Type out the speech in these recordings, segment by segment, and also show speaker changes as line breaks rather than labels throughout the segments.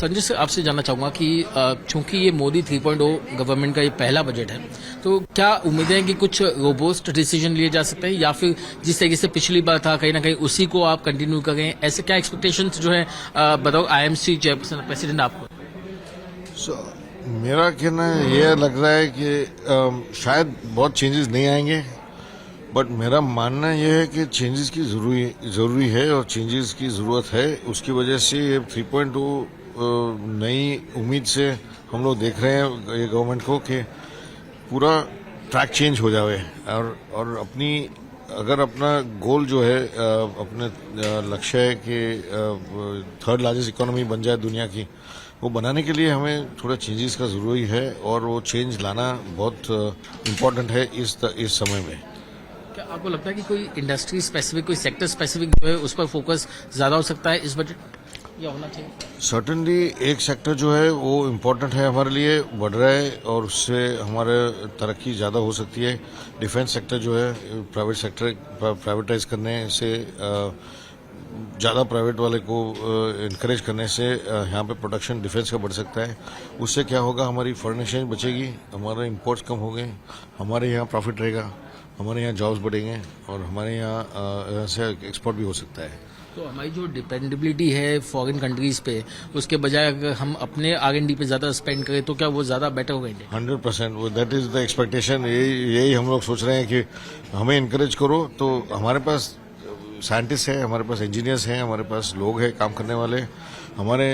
Sanjay sir, आपसे जानना चाहूँगा कि चूंकि ये मोदी 3.0 गवर्नमेंट का ये पहला बजट है, तो क्या उम्मीदें हैं कि कुछ रोबोस्ट डिसीजन लिए जा सकते हैं, या फिर जिस तरीके से पिछली बार था कहीं ना कहीं उसी को आप कंटिन्यू करें? ऐसे क्या एक्सपेक्टेशंस जो है बताओ आईएमसी चेयरपर्सन प्रेसिडेंट आपको?
मेरा कहना ये लग रहा है कि शायद बहुत चेंजेस नहीं आएंगे, बट मेरा मानना यह है कि चेंजेस की जरूरी है और चेंजेस की जरूरत है। उसकी वजह से ये 3.0 नई उम्मीद से हम लोग देख रहे हैं ये गवर्नमेंट को कि पूरा ट्रैक चेंज हो जाए और अगर अपना गोल जो है अपने लक्ष्य है कि थर्ड लार्जेस्ट इकोनॉमी बन जाए दुनिया की, वो बनाने के लिए हमें थोड़ा चेंजेस का जरूरी है और वो चेंज लाना बहुत इम्पोर्टेंट है इस समय में।
क्या आपको लगता है कि कोई इंडस्ट्री स्पेसिफिक, कोई सेक्टर स्पेसिफिक जो है उस पर फोकस ज्यादा हो सकता है इस बजट, या होना चाहिए?
सर्टेनली एक सेक्टर जो है वो इम्पोर्टेंट है हमारे लिए, बढ़ रहा है और उससे हमारे तरक्की ज़्यादा हो सकती है। डिफेंस सेक्टर जो है प्राइवेटाइज करने से, ज़्यादा प्राइवेट वाले को इनकरेज करने से यहाँ पे प्रोडक्शन डिफेंस का बढ़ सकता है। उससे क्या होगा, हमारी फॉरेन एक्सचेंज बचेगी, हमारे इंपोर्ट्स कम होंगे, हमारे यहाँ प्रॉफिट रहेगा, हमारे यहाँ जॉब्स बढ़ेंगे और हमारे यहाँ से एक्सपोर्ट भी हो सकता है।
तो हमारी जो डिपेंडेबिलिटी है फॉरेन कंट्रीज पे, उसके बजाय अगर हम अपने R&D पे ज्यादा स्पेंड करें तो क्या वो ज्यादा बेटर होगा?
100% दैट इज द एक्सपेक्टेशन। यही हम लोग सोच रहे हैं कि हमें इनकरेज करो। तो हमारे पास साइंटिस्ट है, हमारे पास इंजीनियर्स हैं, हमारे पास लोग हैं काम करने वाले, हमारे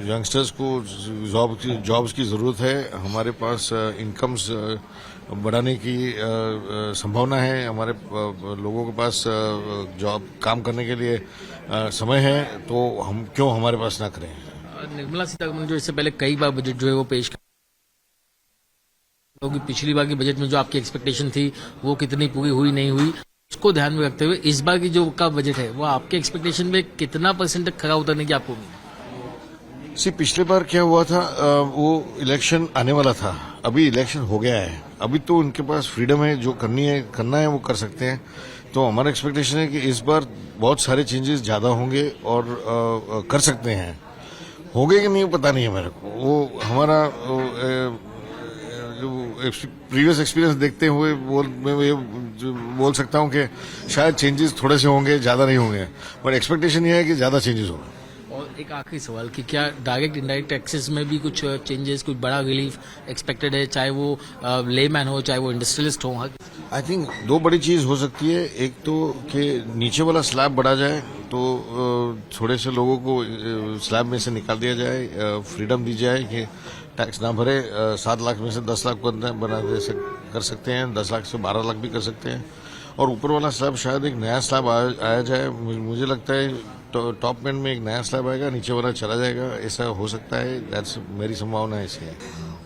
यंगस्टर्स को जॉब्स की ज़रूरत है, हमारे पास इनकम्स बढ़ाने की संभावना है, हमारे लोगों के पास जॉब काम करने के लिए समय है, तो हम क्यों हमारे पास ना करें।
निर्मला सीतारमण जो इससे पहले कई बार बजट जो है वो पेश क्योंकि पिछली बार की बजट में जो आपकी एक्सपेक्टेशन थी वो कितनी पूरी हुई नहीं हुई, उसको ध्यान में रखते हुए इस बार की जो का बजट है वो आपके एक्सपेक्टेशन में कितना % तक खरा उतरने की आपको उम्मीद?
पिछले बार क्या हुआ था, वो इलेक्शन आने वाला था, अभी इलेक्शन हो गया है, अभी तो उनके पास फ्रीडम है, जो करना है वो कर सकते हैं। तो हमारा एक्सपेक्टेशन है कि इस बार बहुत सारे चेंजेस ज्यादा होंगे और कर सकते हैं। होंगे कि नहीं पता नहीं है मेरे को, वो हमारा प्रीवियस एक्सपीरियंस देखते हुए मैं ये बोल सकता हूँ कि शायद चेंजेस थोड़े से होंगे, ज्यादा नहीं होंगे, पर एक्सपेक्टेशन ये है कि ज्यादा चेंजेस होंगे।
और एक आखिरी सवाल कि क्या डायरेक्ट इंडायरेक्ट टैक्सेस में भी कुछ चेंजेस, कुछ बड़ा रिलीफ एक्सपेक्टेड है, चाहे वो लेमैन हो चाहे वो इंडस्ट्रियलिस्ट हो?
आई थिंक दो बड़ी चीज हो सकती है, एक तो कि नीचे वाला स्लैब बढ़ा जाए तो थोड़े से लोगों को स्लैब में से निकाल दिया जाए, फ्रीडम दी जाए कि टैक्स ना भरे, 7 लाख में से 10 लाख कर सकते हैं, 10 लाख से 12 लाख भी कर सकते हैं, और ऊपर वाला स्लैब शायद एक नया स्लैब आया जाए। मुझे लगता है टॉप एंड में एक नया स्लैब आएगा, नीचे वाला चला जाएगा, ऐसा हो सकता है, दैट्स मेरी संभावना है इसलिए।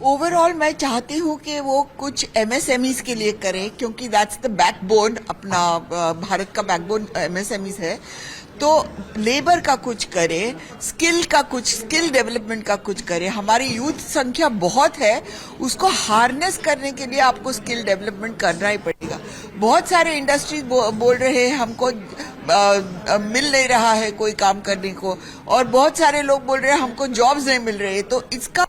ओवरऑल मैं चाहती हूँ कि वो कुछ MSMEs के लिए करें, क्योंकि दैट्स द बैकबोन, अपना भारत का बैकबोन MSMEs है। तो लेबर का कुछ करे, स्किल डेवलपमेंट का कुछ करे। हमारी यूथ संख्या बहुत है, उसको हार्नेस करने के लिए आपको स्किल डेवलपमेंट करना ही पड़ेगा। बहुत सारे इंडस्ट्रीज बोल रहे हैं हमको मिल नहीं रहा है कोई काम करने को, और बहुत सारे लोग बोल रहे हैं हमको जॉब्स नहीं मिल रहे हैं। तो इसका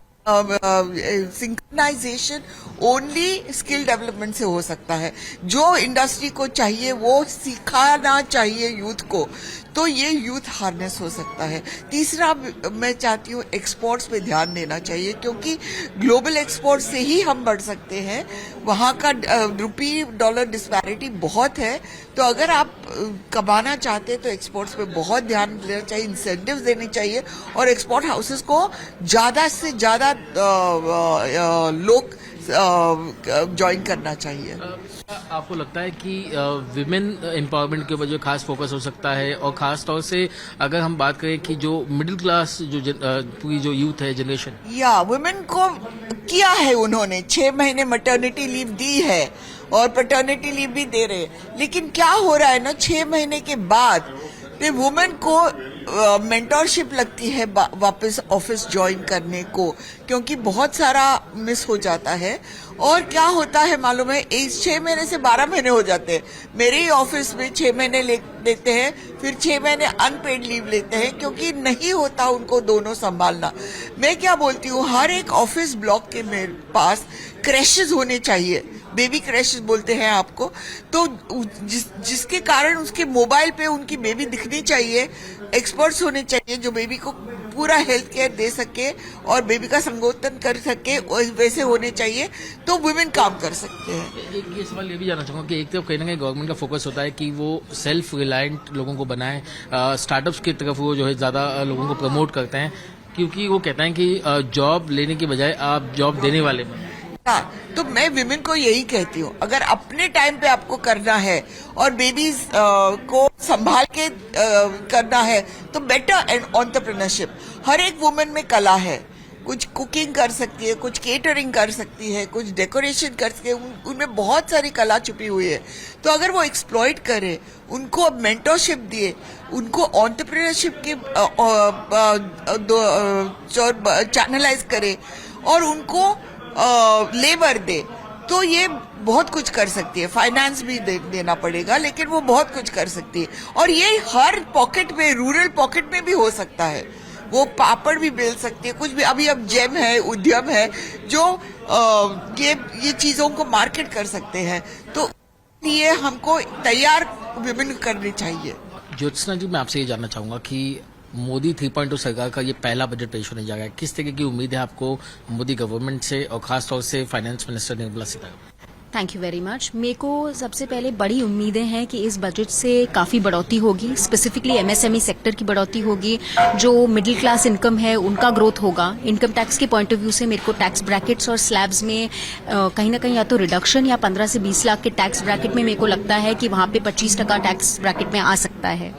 सिंक्रोनाइजेशन ओनली स्किल डेवलपमेंट से हो सकता है। जो इंडस्ट्री को चाहिए वो सिखाना चाहिए यूथ को, तो ये यूथ हार्नेस हो सकता है। तीसरा मैं चाहती हूँ एक्सपोर्ट्स पे ध्यान देना चाहिए, क्योंकि ग्लोबल एक्सपोर्ट से ही हम बढ़ सकते हैं। वहाँ का ₹-डॉलर डिस्पैरिटी बहुत है, तो अगर आप कमाना चाहते हैं तो एक्सपोर्ट्स पे बहुत ध्यान देना चाहिए, इंसेंटिव्स देने चाहिए, और एक्सपोर्ट हाउसेस को ज्यादा से ज्यादा लोग ज्वाइन करना चाहिए।
आपको लगता है कि विमेन एम्पावरमेंट के ऊपर जो खास फोकस हो सकता है, और खास तौर से अगर हम बात करें कि जो मिडिल क्लास पूरी जो यूथ है जनरेशन, या
वुमेन को किया है, उन्होंने 6 महीने मैटरनिटी लीव दी है और पैटर्निटी लीव भी दे रहे हैं, लेकिन क्या हो रहा है ना, 6 महीने के बाद वुमेन को मेंटरशिप लगती है वापस ऑफिस ज्वाइन करने को, क्योंकि बहुत सारा मिस हो जाता है। और क्या होता है मालूम है, 6 महीने से 12 महीने हो जाते हैं। मेरे ही ऑफिस में 6 महीने लेते हैं, फिर 6 महीने अनपेड लीव लेते हैं, क्योंकि नहीं होता उनको दोनों संभालना। मैं क्या बोलती हूँ, हर एक ऑफिस ब्लॉक के मेरे पास क्रैशेस होने चाहिए, बेबी क्रैशेस बोलते हैं आपको, तो जिसके कारण उसके मोबाइल पे उनकी बेबी दिखनी चाहिए, एक्सपर्ट्स होने चाहिए जो बेबी को पूरा हेल्थ केयर दे सके और बेबी का संगोपन कर सके, वैसे होने चाहिए, तो वुमेन काम कर सकते हैं।
एक ये सवाल ये भी जानना चाहूंगा कि एक तो कहीं ना कहीं गवर्नमेंट का फोकस होता है कि वो सेल्फ रिलायंट लोगों को बनाए, स्टार्टअप्स की तरफ वो जो है ज्यादा लोगों को प्रमोट करते हैं, क्योंकि वो कहते हैं कि जॉब लेने के बजाय आप जॉब देने वाले बने।
हाँ, तो मैं विमेन को यही कहती हूँ, अगर अपने टाइम पे आपको करना है और बेबीज को संभाल के करना है, तो बेटर एंड एंटरप्रेन्योरशिप। हर एक वुमेन में कला है, कुछ कुकिंग कर सकती है, कुछ केटरिंग कर सकती है, कुछ डेकोरेशन कर सकती है, उनमें बहुत सारी कला छुपी हुई है। तो अगर वो एक्सप्लॉइट करे, उनको मेंटरशिप दिए, उनको एंटरप्रेन्योरशिप के चैनलाइज करे और उनको लेबर दे, तो ये बहुत कुछ कर सकती है। फाइनेंस भी देना पड़ेगा, लेकिन वो बहुत कुछ कर सकती है। और ये हर पॉकेट में, रूरल पॉकेट में भी हो सकता है। वो पापड़ भी बेल सकती है, कुछ भी। अभी अब जेम है, उद्यम है, जो ये चीजों को मार्केट कर सकते हैं। तो ये हमको तैयार विभिन्न करनी चाहिए।
ज्योत्सना जी, मैं आपसे ये जानना चाहूंगा कि मोदी 3.0 सरकार का ये पहला बजट पेश होने जा रहा है, किस तरह की उम्मीद है आपको मोदी गवर्नमेंट से और खासतौर से finance minister Nirmala Sitharaman?
Thank you very much. मेरे को सबसे पहले बड़ी उम्मीदें हैं कि इस बजट से काफ़ी बढ़ोतरी होगी, स्पेसिफिकली एमएसएमई सेक्टर की बढ़ोतरी होगी, जो मिडिल क्लास इनकम है उनका ग्रोथ होगा। इनकम टैक्स के पॉइंट ऑफ व्यू से मेरे को टैक्स ब्रैकेट्स और स्लैब्स में कहीं ना कहीं या तो रिडक्शन या 15 से 20 लाख के टैक्स ब्रैकेट में मेरे को लगता है कि वहाँ पे 25% टैक्स ब्रैकेट में आ सकता है।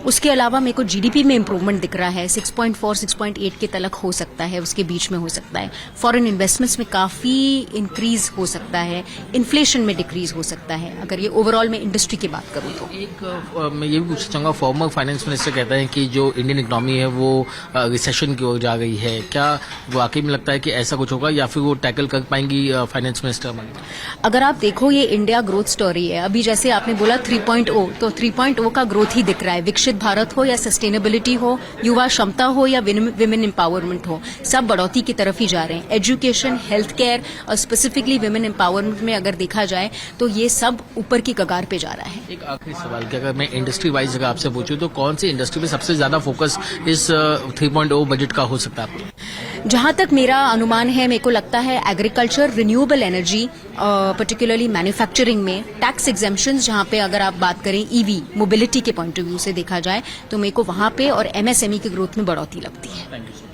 उसके अलावा मेरे को जीडीपी में इंप्रूवमेंट दिख रहा है, 6.4 6.8 के तलक हो सकता है, उसके बीच में हो सकता है। फॉरेन इन्वेस्टमेंट्स में काफ़ी इंक्रीज हो सकता है, इन्फ्लेशन में डिक्रीज हो सकता है, अगर ये ओवरऑल में इंडस्ट्री की बात करूँ तो।
एक मैं ये भी पूछना चाहूंगा, फॉर्मर फाइनेंस मिनिस्टर कहते हैं कि जो इंडियन इकोनॉमी है वो रिसेशन की ओर जा गई है, क्या वाकई में लगता है कि ऐसा कुछ होगा या फिर वो टैकल कर पाएंगी फाइनेंस मिनिस्टर?
अगर आप देखो, ये इंडिया ग्रोथ स्टोरी है। अभी जैसे आपने बोला 3.0, तो 3.0 का ग्रोथ ही दिख रहा है। विकसित भारत हो या सस्टेनेबिलिटी हो, युवा क्षमता हो या विमेन एम्पावरमेंट हो, सब बढ़ोतरी की तरफ ही जा रहे हैं। एजुकेशन, हेल्थ केयर और स्पेसिफिकली विमेन एम्पावरमेंट में अगर देखा जाए तो ये सब ऊपर की कगार पे जा रहा है।
एक आखिरी सवाल कि अगर मैं इंडस्ट्री वाइज अगर आपसे पूछूं तो कौन सी इंडस्ट्री पे सबसे ज्यादा फोकस इस 3.0 बजट का हो सकता है?
जहां तक मेरा अनुमान है, मेरे को लगता है agriculture, renewable energy, particularly manufacturing में टैक्स एग्जेम्पशंस, जहां पे अगर आप बात करें ईवी मोबिलिटी के पॉइंट ऑफ व्यू से देखा जाए, तो मेरे को वहां पे और एमएसएमई की ग्रोथ में बढ़ोतरी लगती है।
Thank you.